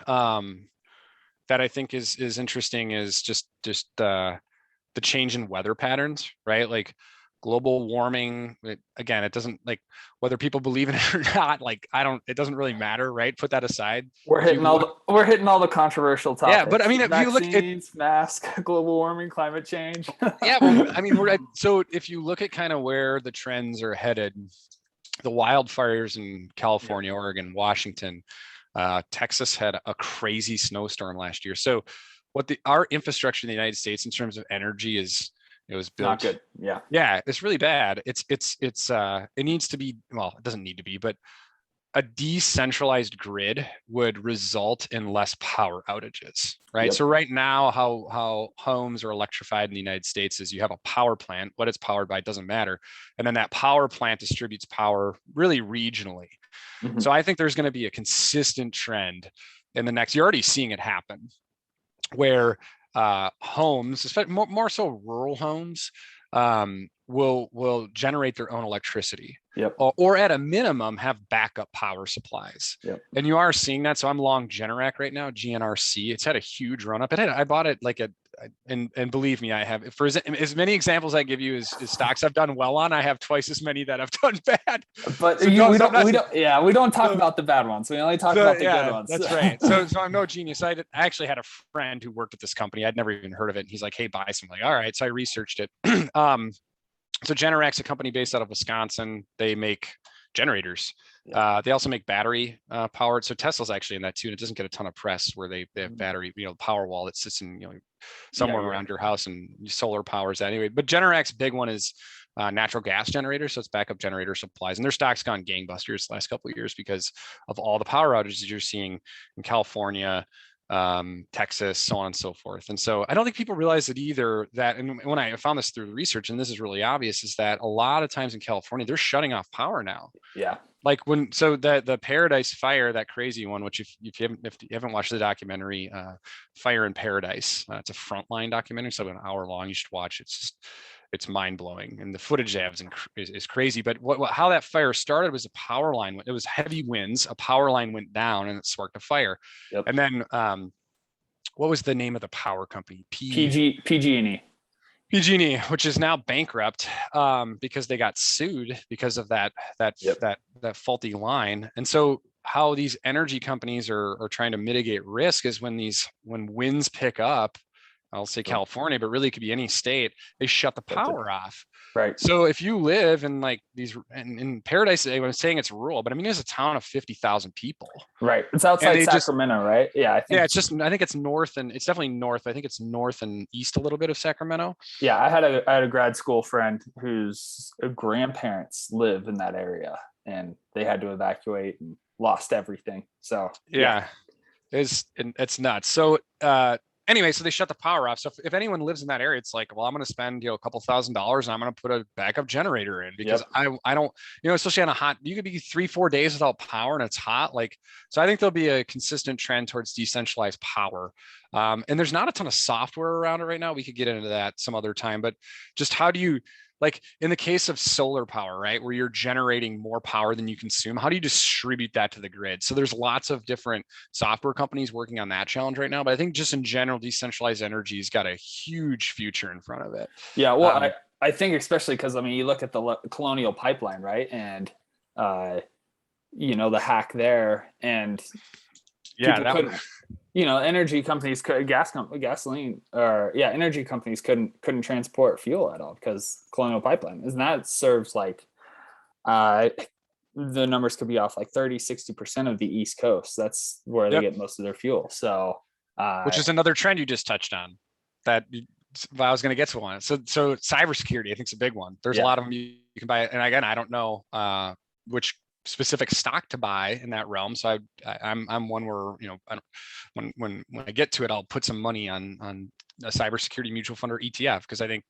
that I think is interesting is just the change in weather patterns, right? Like global warming. It doesn't, like, whether people believe in it or not, like, it doesn't really matter, right? Put that aside. We're hitting all the controversial topics. Yeah, but I mean, if you look at vaccines, mask, global warming, climate change. Yeah, well, I mean, so if you look at kind of where the trends are headed, the wildfires in California, Oregon, Washington, Texas had a crazy snowstorm last year. So our infrastructure in the United States in terms of energy it was built not good. Yeah, it's really bad. It needs to be, well, it doesn't need to be, but a decentralized grid would result in less power outages, right? So right now, how homes are electrified in the United States is you have a power plant. What it's powered by doesn't matter. And then that power plant distributes power really regionally. So I think there's going to be a consistent trend in the next, you're already seeing it happen, where homes, especially more so rural homes, will generate their own electricity, or at a minimum have backup power supplies. And you are seeing that. So I'm long Generac right now, GNRC. It's had a huge run up. I bought it like at and believe me, I have, for as many examples I give you as stocks I've done well on, I have twice as many that I've done bad. But So we don't talk about the bad ones. We only talk about the good ones. That's right. So I'm no genius. I actually had a friend who worked at this company. I'd never even heard of it. And he's like, hey, buy some. I'm like, all right. So I researched it. So Generac's a company based out of Wisconsin. They make generators. They also make battery powered. So Tesla's actually in that too. And it doesn't get a ton of press where they have battery, power wall that sits in, somewhere around your house and solar powers that anyway. But Generac's big one is natural gas generators. So it's backup generator supplies. And their stock's gone gangbusters the last couple of years because of all the power outages you're seeing in California, Texas, so on and so forth. And so I don't think people realize it either, that, and when I found this through the research, and this is really obvious, is that a lot of times in California, they're shutting off power now. Yeah. Like the Paradise fire, that crazy one, which if you haven't watched the documentary, Fire in Paradise, it's a Frontline documentary, so an hour long, you should watch. It's mind blowing, and the footage they have is crazy. But how that fire started was a power line. It was heavy winds. A power line went down, and it sparked a fire. Yep. And then, what was the name of the power company? PG&E. PG&E, which is now bankrupt because they got sued because of that faulty line. And so how these energy companies are trying to mitigate risk is when winds pick up, I'll say California, but really it could be any state, they shut the power off. Right. So if you live in like these, in Paradise, I'm saying it's rural, but I mean, there's a town of 50,000 people. Right. It's outside Sacramento, right? Yeah. I think it's north, and it's definitely north. I think it's north and east a little bit of Sacramento. Yeah. I had a grad school friend whose grandparents live in that area, and they had to evacuate and lost everything. So it's nuts. So, anyway, so they shut the power off. So if anyone lives in that area, it's like, well, I'm going to spend, a couple $1,000s and I'm going to put a backup generator in because I don't, especially on a hot, you could be 3-4 days without power and it's hot. So I think there'll be a consistent trend towards decentralized power. And there's not a ton of software around it right now. We could get into that some other time, but just how do you, like in the case of solar power, right, where you're generating more power than you consume, how do you distribute that to the grid? So there's lots of different software companies working on that challenge right now. But I think just in general, decentralized energy has got a huge future in front of it. Yeah, well, I think especially because, you look at the Colonial Pipeline, right? And, the hack there, and energy companies energy companies couldn't transport fuel at all because Colonial Pipeline, and that serves the numbers could be off like 30-60% of the East Coast. That's where they get most of their fuel. So which is another trend you just touched on that I was going to get to one. So cybersecurity, I think, is a big one. There's a lot of them you can buy, and again, I don't know which specific stock to buy in that realm. So I'm one where, when I get to it, I'll put some money on a cybersecurity mutual fund or ETF, because I think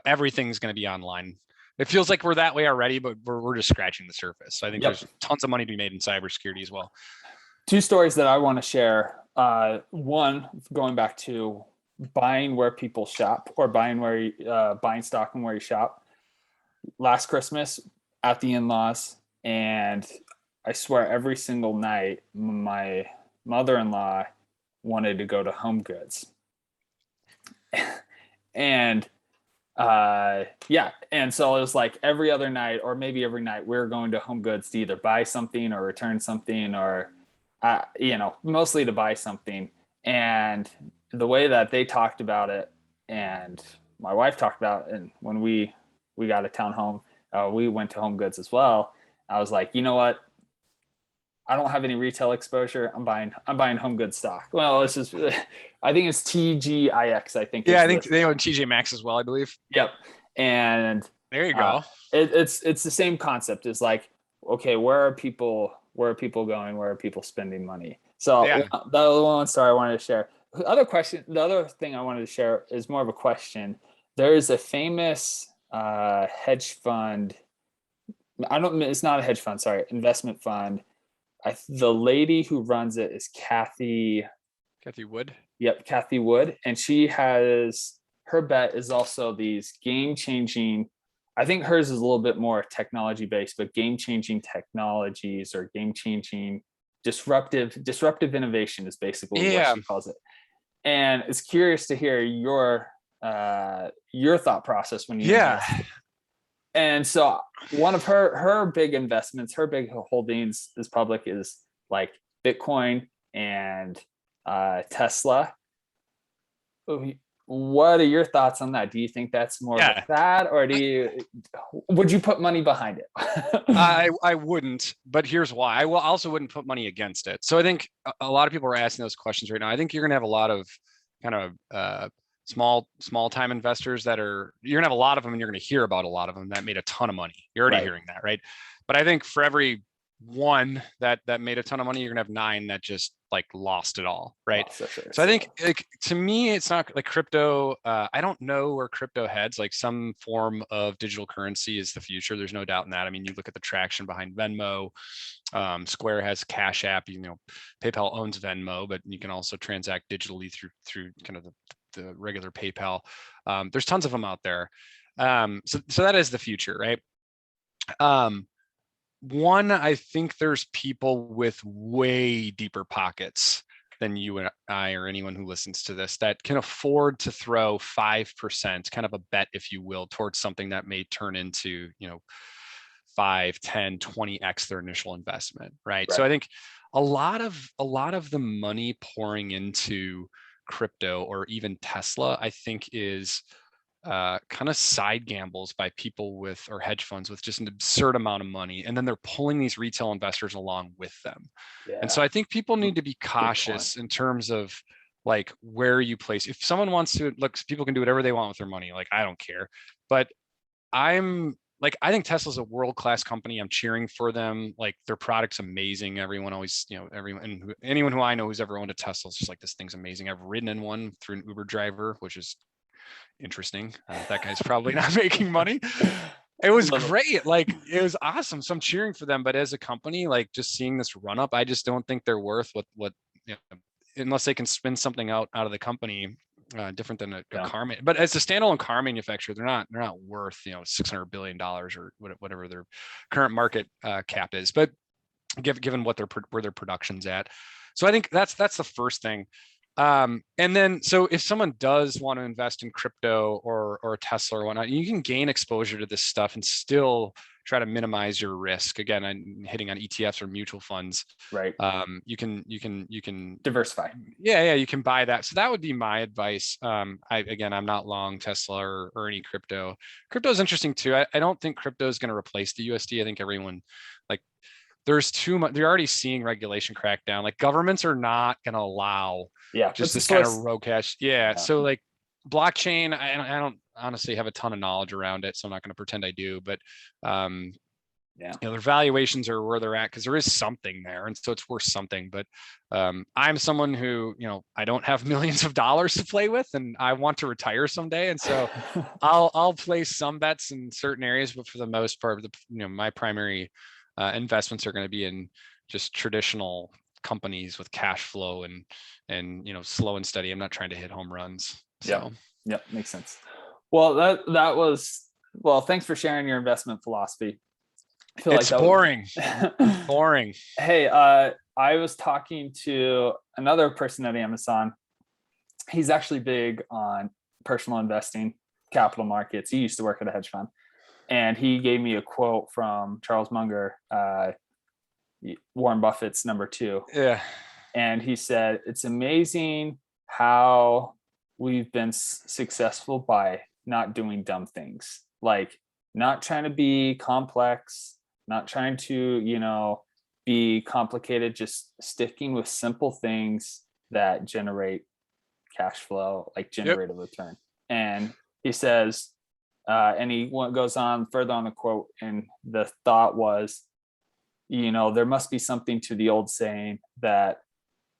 everything's going to be online. It feels like we're that way already, but we're just scratching the surface. So I think there's tons of money to be made in cybersecurity as well. 2 stories that I want to share. One, going back to buying where people shop, or buying stock and where you shop. Last Christmas at the in-laws, and I swear every single night my mother-in-law wanted to go to Home Goods. And and so it was like every other night, or maybe every night, we were going to Home Goods to either buy something or return something, or mostly to buy something. And the way that they talked about it, and my wife talked about it, and when we got a townhome, we went to Home Goods as well. I was like, you know what? I don't have any retail exposure. I'm buying Home Goods stock. Well, it's just, I think it's TGIX. I think. Yeah, I think they own TJ Maxx as well, I believe. Yep. And there you go. It's the same concept. It's like, okay, where are people going? Where are people spending money? So the other one story I wanted to share. The other thing I wanted to share is more of a question. There is a famous hedge fund. It's not a hedge fund. Sorry, investment fund. The lady who runs it is Kathy Wood. Yep, Kathy Wood, and her bet is also these game-changing. I think hers is a little bit more technology-based, but game-changing technologies, or game-changing disruptive innovation is basically what she calls it. And it's curious to hear your thought process when you Yeah. invest. And so one of her big investments, her big holdings is public, is like Bitcoin and Tesla. What are your thoughts on that? Do you think that's more of a Yeah. fad, or would you put money behind it? I wouldn't, but here's why. I also wouldn't put money against it. So I think a lot of people are asking those questions right now. I think you're gonna have a lot of kind of small time investors you're gonna have a lot of them, and you're gonna hear about a lot of them that made a ton of money. You're already Right. hearing that, right? But I think for every one that made a ton of money, you're gonna have 9 that just like lost it all, right? So I think, like, to me, it's not like crypto. I don't know where crypto heads. Like, some form of digital currency is the future. There's no doubt in that. I mean, you look at the traction behind Venmo. Square has Cash App. PayPal owns Venmo, but you can also transact digitally through kind of the regular PayPal. There's tons of them out there. So that is the future, right? One, I think there's people with way deeper pockets than you and I, or anyone who listens to this, that can afford to throw 5%, kind of a bet, if you will, towards something that may turn into, 5, 10, 20x their initial investment, right? So I think a lot of the money pouring into crypto or even Tesla, I think, is kind of side gambles by people or hedge funds with just an absurd amount of money, and then they're pulling these retail investors along with them. And so I think people need to be cautious in terms of like where you place. If someone wants to look, people can do whatever they want with their money. Like, I don't care, but I think Tesla's a world-class company. I'm cheering for them. Like, their product's amazing. Everyone always, anyone who I know who's ever owned a Tesla is just like, this thing's amazing. I've ridden in one through an Uber driver, which is interesting. That guy's probably not making money. It was great. Like, it was awesome. So I'm cheering for them. But as a company, like, just seeing this run up, I just don't think they're worth what unless they can spin something out of the company, different than a car. But as a standalone car manufacturer, they're not worth $600 billion or whatever their current market cap is. But given where their production's at, so I think that's the first thing. And then, so if someone does want to invest in crypto or Tesla or whatnot, you can gain exposure to this stuff and still try to minimize your risk. Again, I'm hitting on ETFs or mutual funds. Right. You can diversify. Yeah, you can buy that. So that would be my advice. I'm not long Tesla or any crypto. Crypto is interesting too. I don't think crypto is going to replace the USD. I think everyone, like, there's too much. They're already seeing regulation crackdown. Like, governments are not going to allow just this kind of rogue cash. Yeah. So like blockchain, I don't honestly have a ton of knowledge around it, so I'm not going to pretend I do. But their valuations are where they're at because there is something there, and so it's worth something. But I'm someone who, I don't have millions of dollars to play with, and I want to retire someday, and so I'll place some bets in certain areas, but for the most part, my primary investments are going to be in just traditional companies with cash flow and slow and steady. I'm not trying to hit home runs. So yeah, makes sense. Well, that was, well, thanks for sharing your investment philosophy. I feel it's like boring. Boring. Hey, I was talking to another person at Amazon. He's actually big on personal investing, capital markets. He used to work at a hedge fund. And he gave me a quote from Charles Munger, Warren Buffett's number 2. Yeah. And he said, it's amazing how we've been successful by not doing dumb things, like not trying to be complex, not trying to, be complicated, just sticking with simple things that generate cash flow, like generate a return. And he says, and he goes on further on the quote, and the thought was, there must be something to the old saying that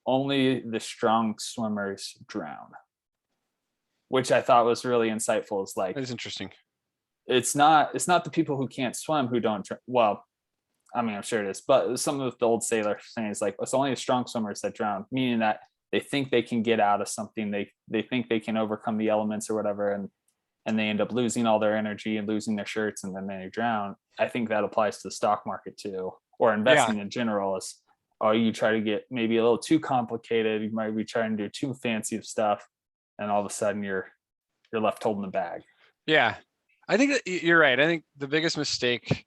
only the strong swimmers drown, which I thought was really insightful. It's like, it's interesting. It's not the people who can't swim who don't. Well, I mean, I'm sure it is, but some of the old sailor sayings, like, it's only the strong swimmers that drown, meaning that they think they can get out of something. They think they can overcome the elements or whatever, and they end up losing all their energy and losing their shirts, and then they drown. I think that applies to the stock market too, or investing in general. Is or you try to get maybe a little too complicated. You might be trying to do too fancy of stuff, and all of a sudden you're left holding the bag. Yeah, I think that you're right. I think the biggest mistake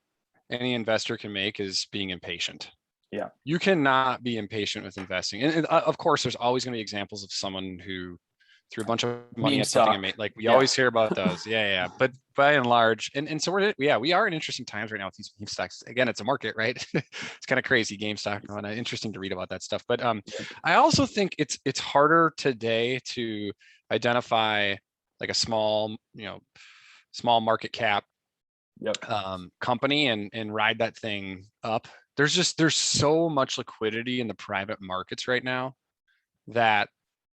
any investor can make is being impatient. Yeah. You cannot be impatient with investing. And of course, there's always going to be examples of someone who threw a bunch of money Meme at something stock. and made, like we Yeah. always hear about those. Yeah. But by and large, and so we are in interesting times right now with these meme stocks. Again, it's a market, right? It's kind of crazy, GameStop. Interesting to read about that stuff. But I also think it's harder today to identify like a small market cap Yep. company and ride that thing up. There's so much liquidity in the private markets right now that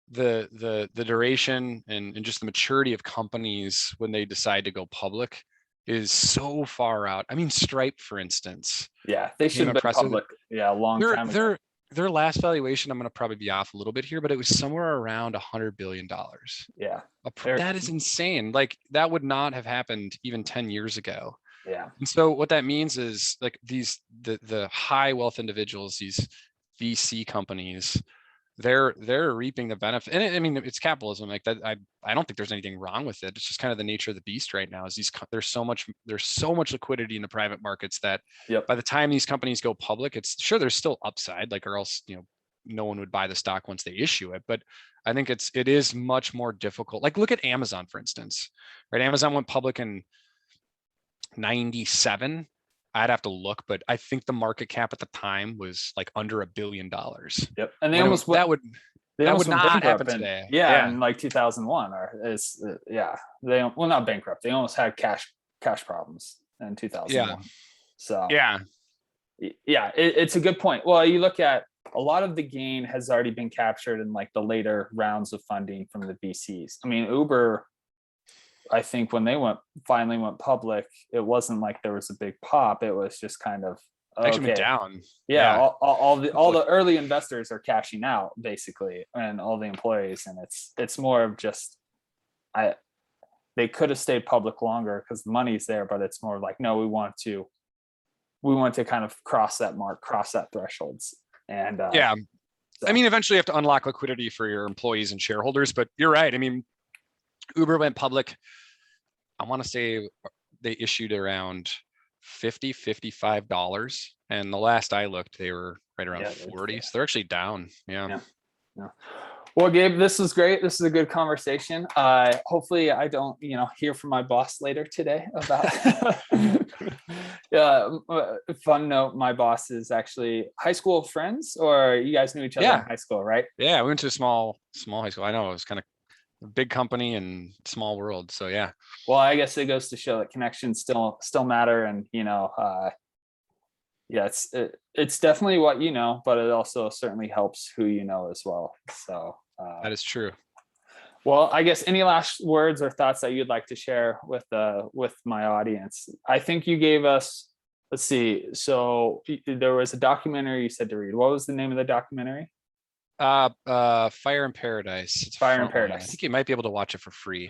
the duration and just the maturity of companies when they decide to go public is so far out. I mean, Stripe, for instance. Yeah, they should have been public. Yeah, a long time ago. Their last valuation, I'm going to probably be off a little bit here, but it was somewhere around $100 billion. Yeah. That is insane. Like that would not have happened even 10 years ago. Yeah. And so what that means is like the high wealth individuals, these VC companies, they're reaping the benefit. And I mean, it's capitalism like that. I don't think there's anything wrong with it. It's just kind of the nature of the beast right now is there's so much liquidity in the private markets that by the time these companies go public, it's sure there's still upside, like, or else, no one would buy the stock once they issue it. But I think it is much more difficult. Like look at Amazon, for instance, right? Amazon went public in 97. I'd have to look, but I think the market cap at the time was like under $1 billion. Yep. And they almost that would not happen today. Yeah, in like 2001 they not bankrupt. They almost had cash problems in 2001. Yeah. So it's a good point. Well, you look at a lot of the gain has already been captured in like the later rounds of funding from the VCs. I mean, Uber, I think when they finally went public, it wasn't like there was a big pop. It was just kind of actually went down. Yeah. All the early investors are cashing out basically, and all the employees. And it's more of just, they could have stayed public longer because the money's there, but it's more like, no, we want to kind of cross that thresholds. And I mean, eventually you have to unlock liquidity for your employees and shareholders, but you're right. I mean, Uber went public, I want to say they issued around $55. And the last I looked, they were right around 40. So they're actually down. Yeah. Well, Gabe, this was great. This is a good conversation. Hopefully I don't, hear from my boss later today about fun note. My boss is actually high school friends, or you guys knew each other in high school, right? Yeah. We went to a small high school. I know it was kind of a big company and small world. So yeah. Well, I guess it goes to show that connections still matter. And, it's definitely what you know, but it also certainly helps who you know as well. So that is true. Well, I guess any last words or thoughts that you'd like to share with my audience? I think you gave us, let's see. So there was a documentary you said to read. What was the name of the documentary? Fire in Paradise. It's Fire in Paradise. I think you might be able to watch it for free.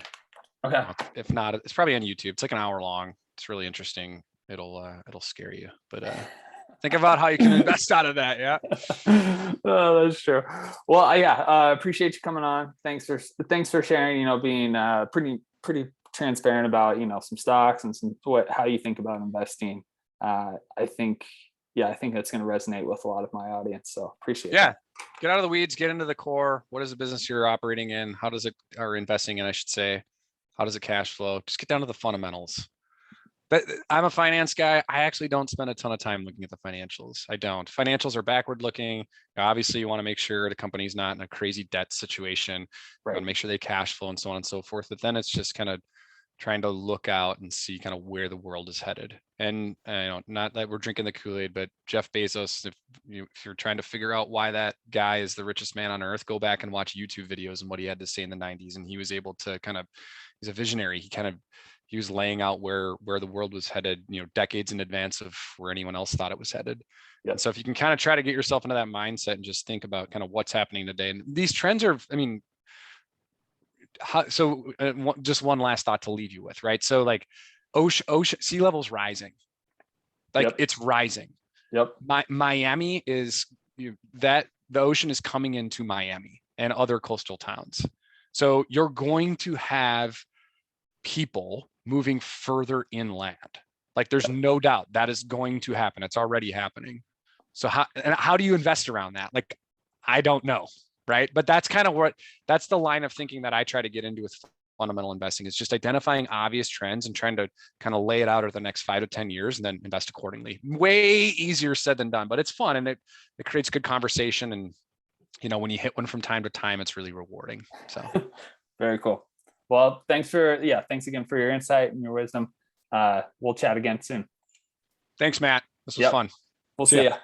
Okay. If not, it's probably on YouTube. It's like an hour long. It's really interesting. It'll scare you, but think about how you can invest out of that. Yeah. Oh, that's true. Well, appreciate you coming on. Thanks for sharing, being pretty transparent about, some stocks and how you think about investing. I think that's going to resonate with a lot of my audience. So appreciate it. Yeah. Get out of the weeds, get into the core. What is the business you're operating in? How does it, or investing in, I should say, how does it cash flow? Just get down to the fundamentals. But I'm a finance guy. I actually don't spend a ton of time looking at the financials. I don't. Financials are backward looking. Obviously, you want to make sure the company's not in a crazy debt situation. Right. You want to make sure they cash flow and so on and so forth. But then it's just kind of trying to look out and see kind of where the world is headed. And not that we're drinking the Kool-Aid, but Jeff Bezos, if you're trying to figure out why that guy is the richest man on earth, go back and watch YouTube videos and what he had to say in the 90s. And he was able to he's a visionary. He was laying out where the world was headed, decades in advance of where anyone else thought it was headed. Yep. And so if you can kind of try to get yourself into that mindset and just think about kind of what's happening today. And these trends are, just one last thought to leave you with, right? So like ocean sea levels rising, it's rising. Yep. Miami is that the ocean is coming into Miami and other coastal towns. So you're going to have people moving further inland. Like there's no doubt that is going to happen. It's already happening. So how do you invest around that? Like, I don't know. Right. But that's kind of that's the line of thinking that I try to get into with fundamental investing, is just identifying obvious trends and trying to kind of lay it out over the next 5 to 10 years and then invest accordingly. Way easier said than done, but it's fun and it creates good conversation. And, when you hit one from time to time, it's really rewarding. So very cool. Well, thanks again for your insight and your wisdom. We'll chat again soon. Thanks, Matt. This was fun. We'll see ya.